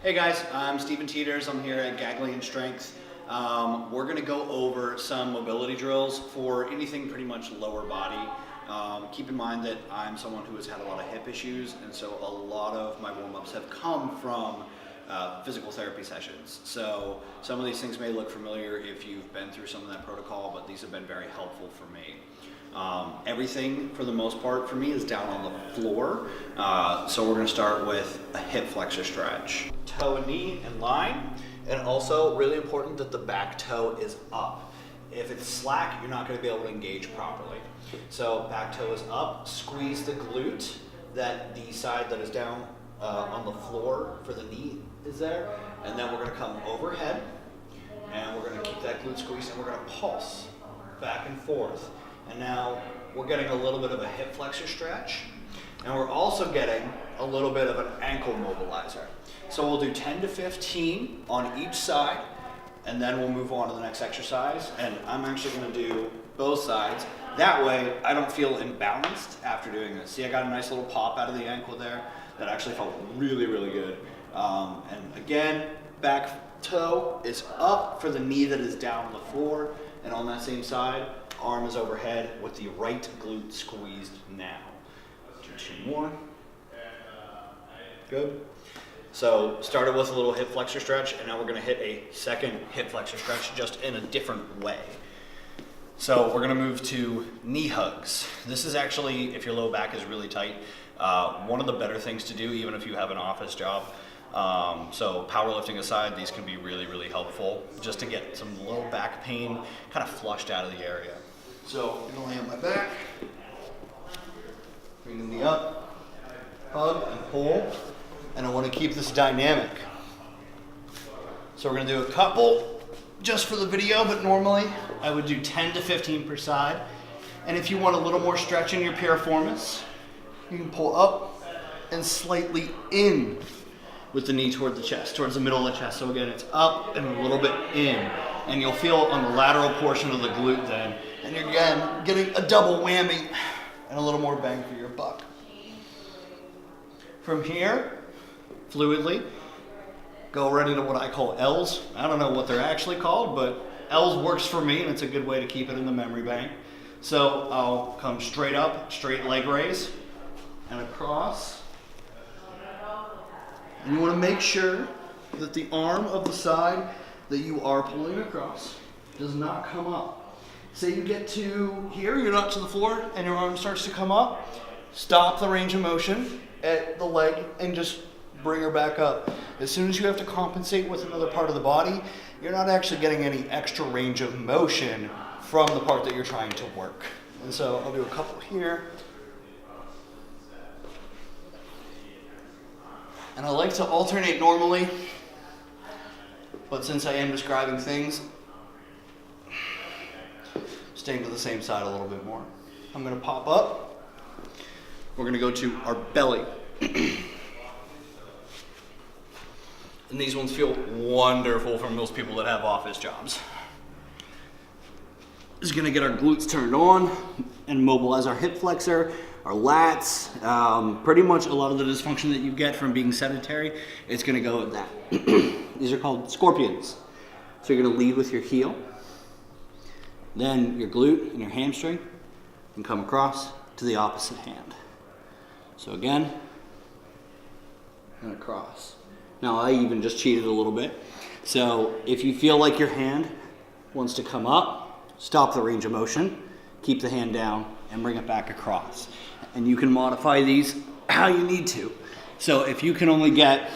Hey guys, I'm Stephen Teeters. I'm here at Ganglion Strength. We're going to go over some mobility drills for anything pretty much lower body. Keep in mind that I'm someone who has had a lot of hip issues, and so a lot of my warm-ups have come from physical therapy sessions. So some of these things may look familiar if you've been through some of that protocol, but these have been very helpful for me. Everything, for the most part, for me is down on the floor. So we're going to start with a hip flexor stretch. Toe and knee in line, and also really important that the back toe is up. If it's slack, you're not going to be able to engage properly. So back toe is up, squeeze the glute, that the side that is down on the floor for the knee is there, and then we're going to come overhead, and we're going to keep that glute squeezed, and we're going to pulse back and forth. And now we're getting a little bit of a hip flexor stretch, and we're also getting a little bit of an ankle mobilizer. So we'll do 10 to 15 on each side, and then we'll move on to the next exercise. And I'm actually going to do both sides. That way I don't feel imbalanced after doing this. See, I got a nice little pop out of the ankle there that actually felt really, really good. And again, back toe is up for the knee that is down on the floor, and on that same side, arm is overhead with the right glute squeezed now. Do two more. Good. So started with a little hip flexor stretch, and now we're going to hit a second hip flexor stretch just in a different way. So we're going to move to knee hugs. This is actually, if your low back is really tight, one of the better things to do even if you have an office job. So powerlifting aside, these can be really, really helpful just to get some low back pain kind of flushed out of the area. So I'm going to lay on my back, bring the knee up, hug and pull, and I want to keep this dynamic. So we're going to do a couple just for the video, but normally I would do 10 to 15 per side. And if you want a little more stretch in your piriformis, you can pull up and slightly in with the knee toward the chest, towards the middle of the chest. So again, it's up and a little bit in. And you'll feel on the lateral portion of the glute then. And you're again getting a double whammy and a little more bang for your buck. From here, fluidly, go right into what I call L's. I don't know what they're actually called, but L's works for me, and it's a good way to keep it in the memory bank. So I'll come straight up, straight leg raise, and across. And you want to make sure that the arm of the side that you are pulling across does not come up. Say you get to here, you're not to the floor, and your arm starts to come up, stop the range of motion at the leg and just bring her back up. As soon as you have to compensate with another part of the body, you're not actually getting any extra range of motion from the part that you're trying to work. And so I'll do a couple here. And I like to alternate normally, but since I am describing things, staying to the same side a little bit more. I'm going to pop up. We're going to go to our belly. And these ones feel wonderful for most people that have office jobs. This is going to get our glutes turned on and mobilize our hip flexor, our lats, pretty much a lot of the dysfunction that you get from being sedentary, it's going to go with that. These are called scorpions. So you're going to lead with your heel, then your glute and your hamstring, and come across to the opposite hand. So again, and across. Now I even just cheated a little bit. So if you feel like your hand wants to come up, stop the range of motion, keep the hand down, and bring it back across. And you can modify these how you need to. So if you can only get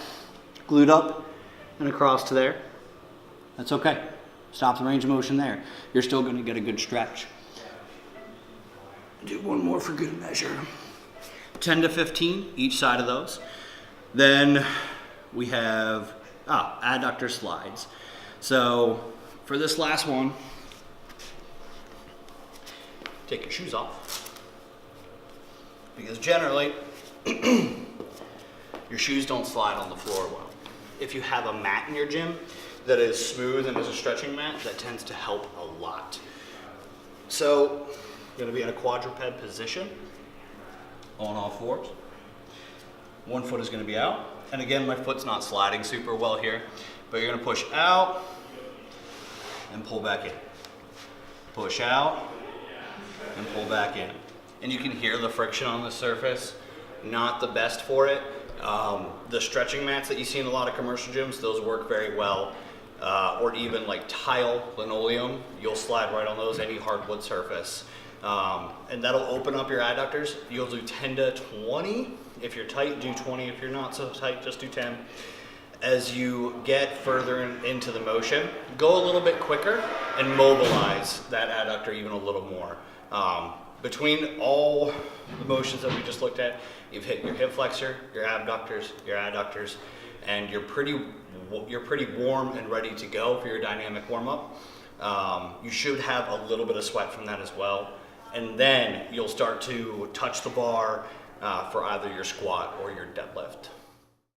glute up and across to there, that's okay. Stop the range of motion there. You're still going to get a good stretch. Do one more for good measure. 10 to 15 each side of those. Then we have adductor slides. So for this last one, take your shoes off, because generally your shoes don't slide on the floor well. If you have a mat in your gym that is smooth and is a stretching mat, that tends to help a lot. So you're going to be in a quadruped position on all fours. one foot is going to be out. And again, my foot's not sliding super well here, but you're going to push out and pull back in. Push out and pull back in. And you can hear the friction on the surface. Not the best for it. The stretching mats that you see in a lot of commercial gyms, those work very well. Or even like tile, linoleum, you'll slide right on those, any hardwood surface. And that'll open up your adductors. You'll do 10 to 20. If you're tight, do 20. If you're not so tight, just do 10. As you get further into the motion, go a little bit quicker and mobilize that adductor even a little more. Between all the motions that we just looked at, you've hit your hip flexor, your abductors, your adductors, and you're pretty warm and ready to go for your dynamic warm-up. You should have a little bit of sweat from that as well. And then you'll start to touch the bar for either your squat or your deadlift.